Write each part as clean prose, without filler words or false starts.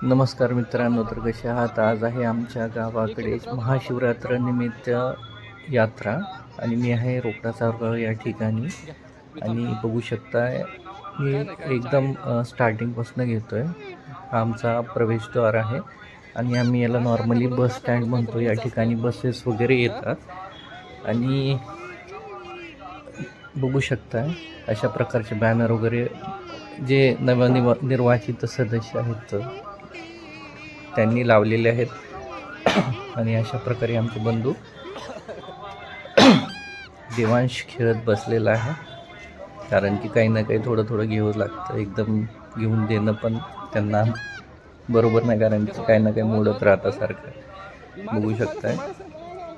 नमस्कार मित्रांनो, तर कसे आहात? आज आहे आमच्या गावाकडे महाशिवरात्रनिमित्त यात्रा आणि मी आहे रोकडा सावरगाव या ठिकाणी. आणि बघू शकताय मी एकदम स्टार्टिंगपासून घेतो आहे. हा आमचा प्रवेशद्वार आहे आणि आम्ही याला नॉर्मली बस स्टँड म्हणतो. या ठिकाणी बसेस वगैरे येतात आणि बघू शकताय अशा प्रकारचे बॅनर वगैरे जे निर्वाचित सदस्य आहेत त्यांनी लावलेले आहेत. आणि अशा प्रकारे आमचे बंधू देवांश खेळत बसलेला आहे, कारण की काही ना काही थोडं घ्यावं लागतं. एकदम घेऊन देणं पण त्यांना बरोबर नाही, कारण की काही ना काही मोडत राहतं सारखं. बघू शकताय.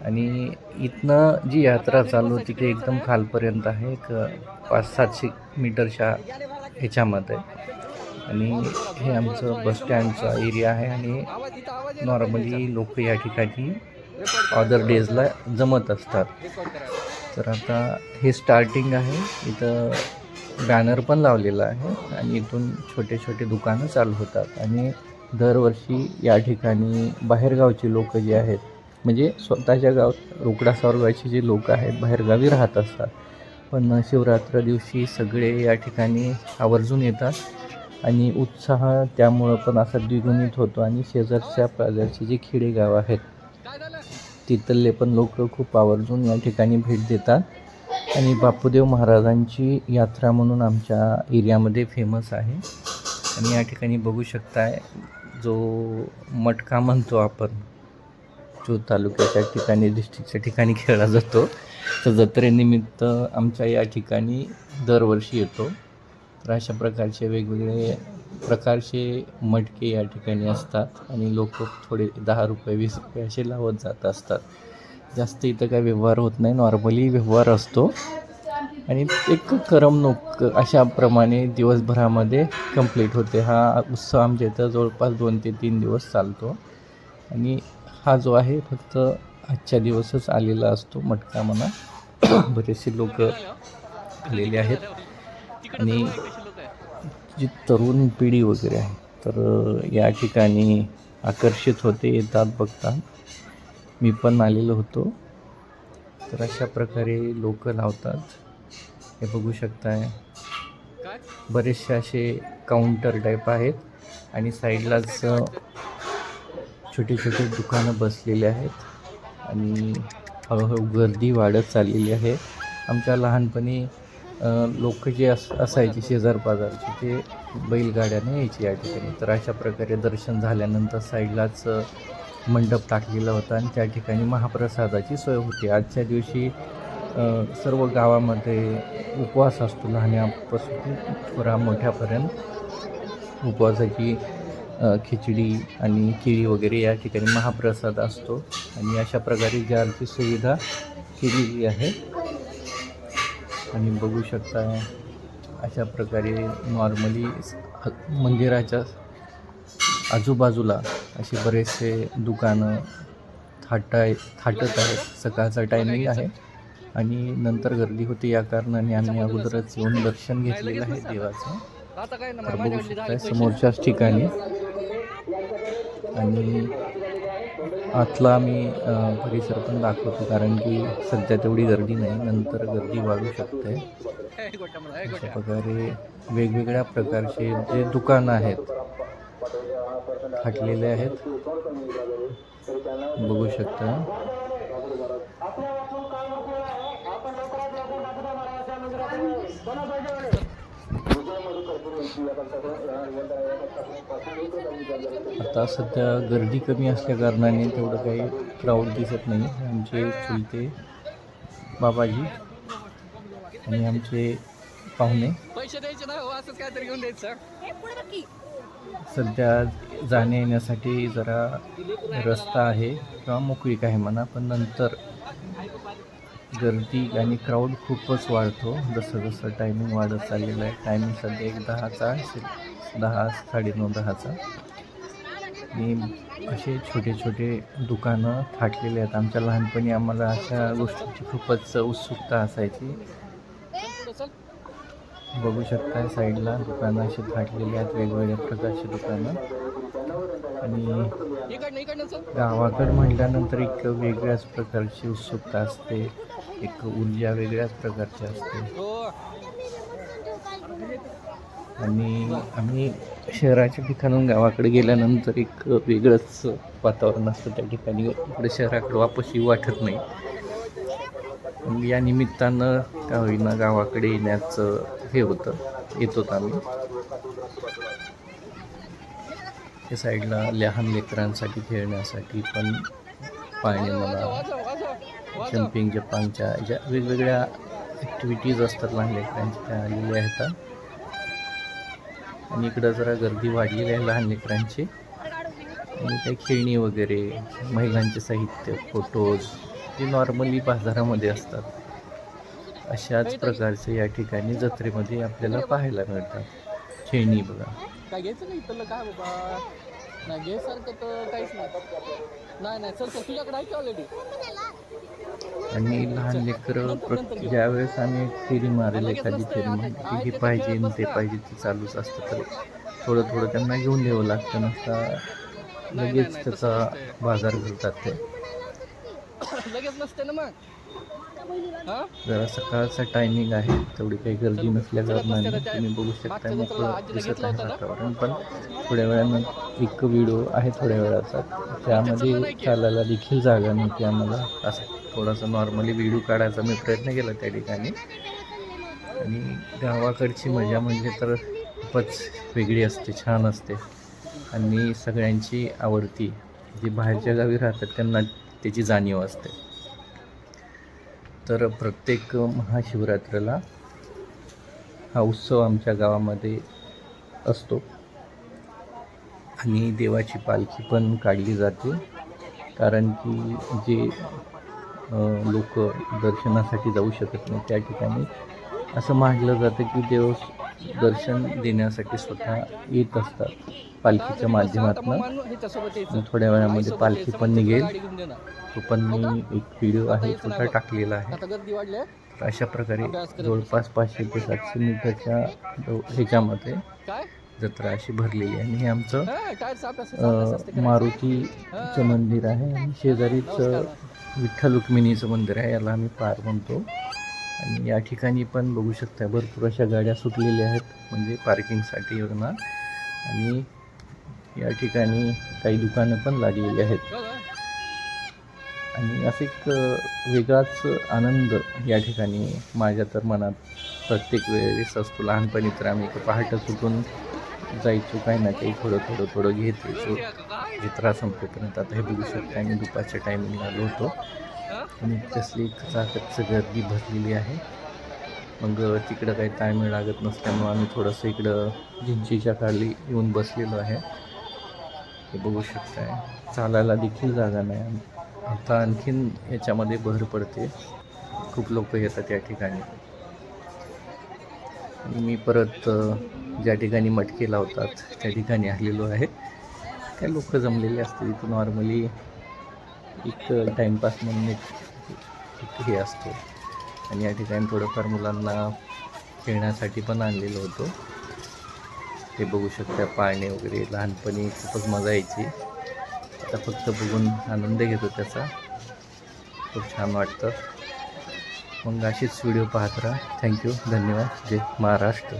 आणि इथनं जी यात्रा चालू होती ती एकदम खालपर्यंत आहे, एक 500-700 मीटरच्या ह्याच्यामध्ये. आणि हे आमचं बस स्टँडचा एरिया आहे आणि नॉर्मली लोक या ठिकाणी अदर डेजला जमत असतात. तर आता हे स्टार्टिंग आहे. इथं बॅनर पण लावलेला आहे आणि इथून छोटे छोटे दुकानं चालू होतात. आणि दरवर्षी या ठिकाणी बाहेरगावचे लोक जे आहेत, म्हणजे स्वतःच्या रोकडा सावरगावचे जे लोक आहेत बाहेरगावी राहत असतात, पण शिवरात्र दिवशी सगळे या ठिकाणी आवर्जून येतात आणि उत्साह त्यामुळं पण असा द्विगुणित होतो. आणि शेजारच्या पाजारचे जे खेडेगाव आहेत तिथले पण लोक खूप आवर्जून या ठिकाणी भेट देतात. आणि बापूदेव महाराजांची यात्रा म्हणून आमच्या एरियामध्ये फेमस आहे. आणि या ठिकाणी बघू शकताय जो मटका म्हणतो आपण, जो तालुक्याच्या ठिकाणी डिस्ट्रिक्टच्या ठिकाणी खेळला जातो, तर जत्रेनिमित्त आमच्या या ठिकाणी दरवर्षी येतो. तर अशा प्रकारचे वेगवेगळे प्रकारचे मटके या ठिकाणी असतात आणि लोक थोडे 10 रुपये 20 रुपये असे लावत जात असतात. जास्त इथं काय व्यवहार होत नाही, नॉर्मली व्यवहार असतो. आणि एक करमणूक अशाप्रमाणे दिवसभरामध्ये कंप्लीट होते. हा उत्सव आमच्या इथं जवळपास 2 ते 3 दिवस चालतो. आणि हा जो आहे फक्त आजच्या दिवसच आलेला असतो मटका म्हणा. बरेचसे लोक आलेले आहेत. आणि जी तरुण पिढी वगैरे आहे तर या ठिकाणी आकर्षित होते, येतात, बघतात. मी पण आलेलो होतो. तर अशा प्रकारे लोक लावतात. हे बघू शकताय बरेचसे असे काउंटर टाईप आहेत आणि साईडलाच छोटे छोटे दुकानं बसलेले आहेत आणि हळूहळू गर्दी वाढत चाललेली आहे. आमच्या लहानपणी लोक जे असायचे शेजार पाजारचे, ते बैलगाड्याने यायचे या ठिकाणी. तर अशा प्रकारे दर्शन झाल्यानंतर साईडलाच मंडप टाकलेला होता आणि त्या ठिकाणी महाप्रसादाची सोय होती. आजच्या दिवशी सर्व गावामध्ये उपवास असतो, लहान्यापासून थोडा मोठ्यापर्यंत उपवासाची खिचडी आणि केळी वगैरे या ठिकाणी महाप्रसाद असतो. आणि अशा प्रकारे जारची सुविधा केलेली आहे. आणि बघू शकता अशा प्रकारे नॉर्मली मंदिराच्या आजूबाजूला असे बरेचसे दुकानं थाटत आहेत. सकाळचा टायमिंग आहे आणि नंतर गर्दी होती, या कारणाने आम्ही अगोदरच येऊन दर्शन घेतलेलं आहे देवाचं. तर बघू शकता समोरच्याच ठिकाणी. आणि आतला मी परिसर पण दाखवतो, कारण की सध्या तेवढी गर्दी नाही, नंतर गर्दी वाढू शकते. अशा प्रकारे वेगवेगळ्या प्रकारचे जे दुकानं आहेत थाटलेले आहेत, बघू शकता. आता सध्या गर्दी कमी असल्या कारणाने तेवढं काही क्राऊड दिसत नाही. आमचे चुलते बाबाजी आणि आमचे पाहुणे सध्या जाण्या येण्यासाठी जरा रस्ता आहे किंवा मोकळीक आहे म्हणा, पण नंतर गर्दी आणि क्राऊड खूपच वाढतो जसं जसं टायमिंग वाढत चाललेलं आहे. टायमिंग सध्या 10चा असेल, 10, 9:30, 10चा. आणि असे छोटे छोटे दुकानं थाटलेले आहेत. आमच्या लहानपणी आम्हाला अशा गोष्टींची खूपच उत्सुकता असायची. बघू शकता साईडला दुकानं अशी थाटलेली आहेत, वेगवेगळ्या प्रकारची दुकानं. आणि गावाकडं म्हटल्यानंतर एक वेगळ्याच प्रकारची उत्सुकता असते, एक ऊर्जा वेगळ्याच प्रकारची असते. आणि आम्ही शहराच्या ठिकाणून गावाकडे गेल्यानंतर एक वेगळंच वातावरण असतं त्या ठिकाणी. इकडे शहराकडे वापस येऊ वाटत नाही. मग या निमित्तानं का होईना गावाकडे येण्याचं हे होतं, येत होतं आम्ही. त्या साईडला लहान लेकरांसाठी खेळण्यासाठी पण पाळणे म्हणा, जम्पिंग जपांगच्या ज्या वेगवेगळ्या ॲक्टिव्हिटीज असतात लहान लेकरांच्या त्या आलेल्या आहेत. आणि इकडं जरा गर्दी वाढलेली आहे लहान लेकरांची. आणि काही खेळणी वगैरे, महिलांचे साहित्य, फोटोज जे नॉर्मली बाजारामध्ये असतात, अशाच प्रकारचे या ठिकाणी जत्रेमध्ये आपल्याला पाहायला मिळतात. खेळणी बघा. काय घ्यायचं नाही इथलं काय बाबा, नाही घ्यायसारखं तर काहीच नाही. नाही सर तुझ्याकडे आहे की ऑलरेडी. आणि लहान लेकरं ज्यावेळेस आम्ही फेरी मारेल, एखादी फेरी मारली की हे पाहिजे आणि ते पाहिजे ते चालूच असतं. तर थोडं थोडं त्यांना घेऊन द्यावं लागतं, नसता लगेच त्याचा बाजार घालतात ते. लगेच नसते ना मग. जरा सकाळचा टायमिंग आहे, तेवढी काही गर्दी नसल्या कारणाने तुम्ही बघू शकता मोकळं दिसत आहे वातावरण. पण थोड्या वेळानं एक व्हिडिओ आहे थोड्या वेळाचा, त्यामध्ये चालायला देखील जागा नव्हती आम्हाला. असं थोडासा नॉर्मली व्हिडिओ काढायचा मी प्रयत्न केला त्या ठिकाणी. आणि गावाकडची मजा म्हणजे तर खूपच वेगळी असते, छान असते. आणि सगळ्यांची आवडती, जी बाहेरच्या गावी राहतात त्यांना त्याची जाणीव असते. तर प्रत्येक महाशिवरात्रीला हा उत्सव आमच्या गावामध्ये असतो. आणि देवाची पालखी पण काढली जाते, कारण की जे लोक दर्शनासाठी जाऊ शकत नाही त्या ठिकाणी असं मानलं जातं की देव दर्शन देण्यासाठी स्वतः येत असतात पालखीच्या माध्यमातून. थोड्या वेळामध्ये पालखी पण निघेल, तो पण मी एक व्हिडिओ आहे छोटा टाकलेला आहे. तर अशा प्रकारे जवळपास 500 ते 700 मीटरच्या ह्याच्यामध्ये जत्रा अशी भरलेली आहे. आणि हे आमचं मारुतीचं मंदिर आहे आणि शेजारीच विठ्ठल रुक्मिणीचं मंदिर आहे, याला आम्ही पार म्हणतो. आणि या ठिकाणी पण बघू शकता भरपूर अशा गाड्या सुटलेल्या आहेत, म्हणजे पार्किंगसाठी ना. आणि या ठिकाणी काही दुकानं पण लागलेली आहेत. आणि असं एक वेगळाच आनंद या ठिकाणी माझ्या तर मनात प्रत्येक वेळेस असतो. लहानपणी तर आम्ही पहाटे सुटून जायचो, काही ना काही थोडं घेत यायचो जत्रा संपेपर्यंत. आता हे बघू शकता आम्ही दुपारच्या टायमिंगला आलो होतो आणि कसली चाकच गर्दी भरलेली आहे. मग तिकडं काही ताळमेळ लागत नसल्यामुळं आम्ही थोडंसं इकडं जिंचीच्या खाली येऊन बसलेलो आहे. हे बघू शकताय, चालायला देखील जागा नाही. आता आणखीन याच्यामध्ये भर पडते, खूप लोक येतात या ठिकाणी. आणि मी परत ज्या ठिकाणी मटके लावतात त्या ठिकाणी आलेलो आहे. काही लोक जमलेले असते तिथं, नॉर्मली एक टाईमपास म्हणून एक हे असतो. आणि या ठिकाणी थोडंफार मुलांना खेळण्यासाठी पण आणलेलं होतं. ते बघू शकता, पाळणे वगैरे. लहानपणी खूपच मजा यायची, आता फक्त बघून आनंद घेतो त्याचा, खूप छान वाटतं. मग अशीच व्हिडिओ पाहत राहा. थँक्यू, धन्यवाद. जय महाराष्ट्र.